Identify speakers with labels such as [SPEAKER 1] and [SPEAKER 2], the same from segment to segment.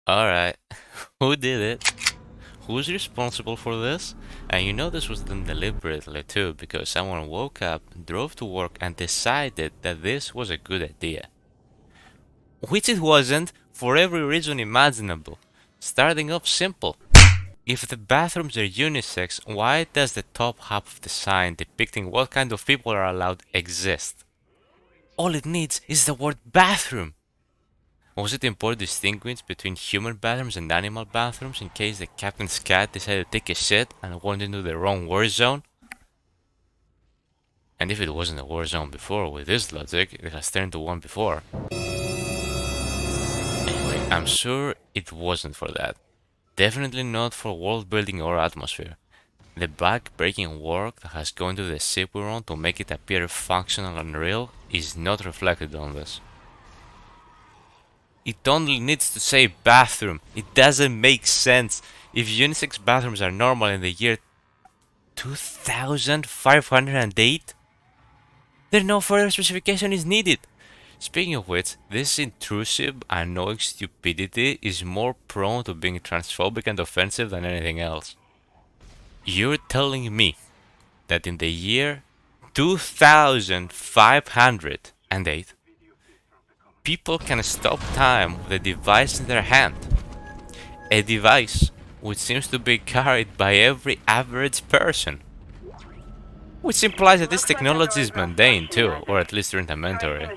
[SPEAKER 1] Alright, who did it? Who's responsible for this? And you know this was done deliberately too, because someone woke up, drove to work, and decided that this was a good idea. Which it wasn't, for every reason imaginable. Starting off simple. If the bathrooms are unisex, why does the top half of the sign depicting what kind of people are allowed exist? All it needs is the word bathroom. Was it important to distinguish between human bathrooms and animal bathrooms in case the captain's cat decided to take a shit and went into the wrong war zone? And if it wasn't a war zone before, with this logic, it has turned to one before. Anyway, I'm sure it wasn't for that. Definitely not for world building or atmosphere. The back-breaking work that has gone to the ship we're on to make it appear functional and real is not reflected on this. It only needs to say bathroom. It doesn't make sense. If unisex bathrooms are normal in the year 2508, then no further specification is needed. Speaking of which, this intrusive, annoying stupidity is more prone to being transphobic and offensive than anything else. You're telling me that in the year 2508, people can stop time with a device in their hand. A device which seems to be carried by every average person. Which implies that this technology is mundane too, or at least rudimentary.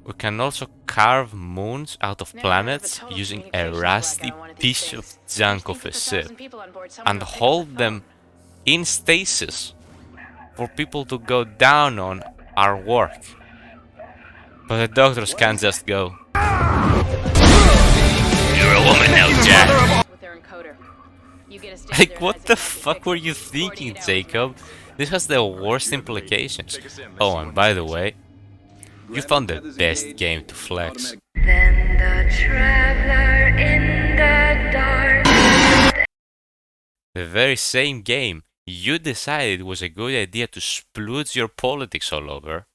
[SPEAKER 1] We can also carve moons out of planets using a rusty piece of junk of a ship and hold them in stasis for people to go down on our work. But the doctors can't just go. You're a woman now, Jack. Like, what the fuck were you thinking, Jacob? This has the worst implications. Oh, and by the way, you found the best game to flex. Then the traveler in the dark. The very same game you decided was a good idea to splooge your politics all over.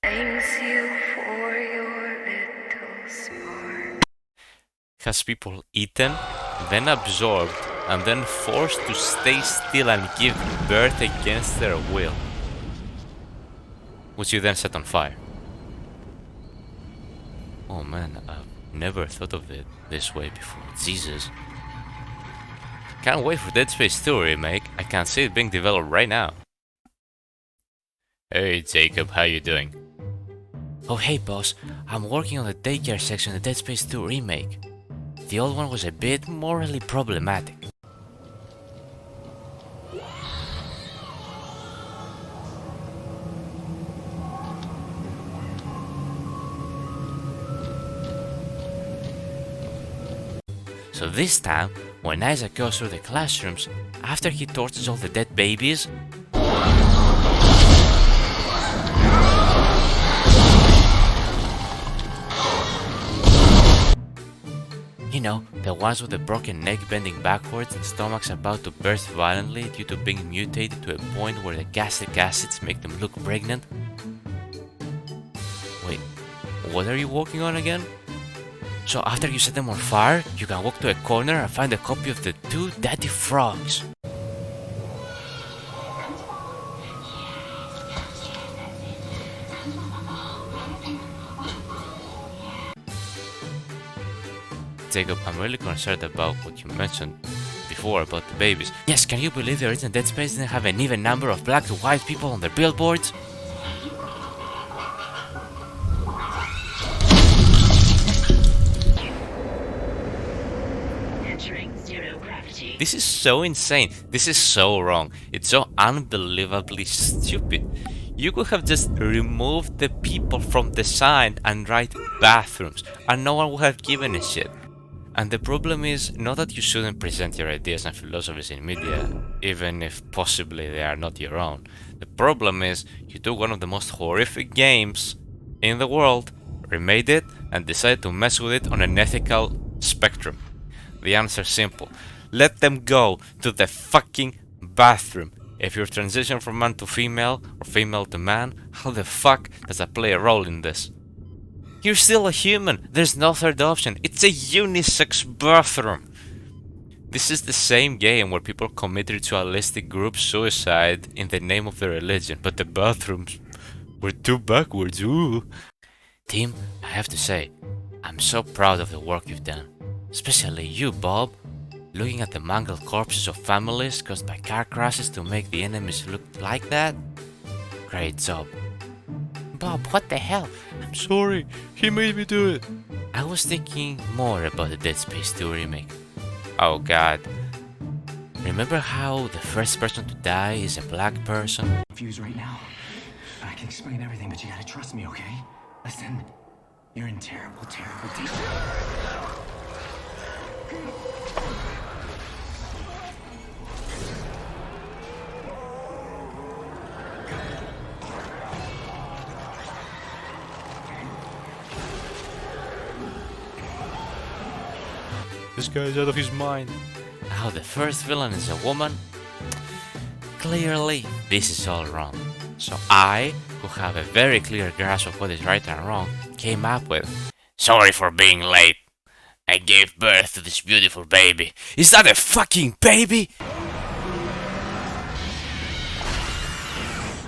[SPEAKER 1] Has people eaten, then absorbed, and then forced to stay still and give birth against their will, which you then set on fire. Oh man, I've never thought of it this way before. Jesus. Can't wait for Dead Space 2 remake. I can see it being developed right now. Hey Jacob, how you doing? Oh hey boss, I'm working on the daycare section of the Dead Space 2 remake. The old one was a bit morally problematic. So this time, when Isaac goes through the classrooms, after he tortures all the dead babies, you know, the ones with the broken neck bending backwards and stomachs about to burst violently due to being mutated to a point where the gastric acids make them look pregnant. Wait, what are you working on again? So after you set them on fire, you can walk to a corner and find a copy of the Two Daddy Frogs. Jacob, I'm really concerned about what you mentioned before about the babies. Yes, can you believe the original Dead Space didn't have an even number of black to white people on their billboards? This is so insane. This is so wrong. It's so unbelievably stupid. You could have just removed the people from the sign and write bathrooms, and no one would have given a shit. And the problem is not that you shouldn't present your ideas and philosophies in media, even if possibly they are not your own. The problem is you took one of the most horrific games in the world, remade it, and decided to mess with it on an ethical spectrum. The answer's simple. Let them go to the fucking bathroom. If you're transition from man to female or female to man, how the fuck does that play a role in this? You're still a human. There's no third option. It's a unisex bathroom. This is the same game where people commit ritualistic group suicide in the name of their religion, but the bathrooms were too backwards. Ooh. Team, I have to say, I'm so proud of the work you've done. Especially you, Bob. Looking at the mangled corpses of families caused by car crashes to make the enemies look like that? Great job. Bob, what the hell? I'm sorry, he made me do it. I was thinking more about the Dead Space 2 remake. Oh god. Remember how the first person to die is a black person?
[SPEAKER 2] Confused right now. I can explain everything, but you gotta trust me, okay? Listen, you're in terrible danger.
[SPEAKER 1] This guy's out of his mind. How the first villain is a woman? Clearly, this is all wrong. So I, who have a very clear grasp of what is right and wrong, came up with, sorry for being late. I gave birth to this beautiful baby. Is that a fucking baby?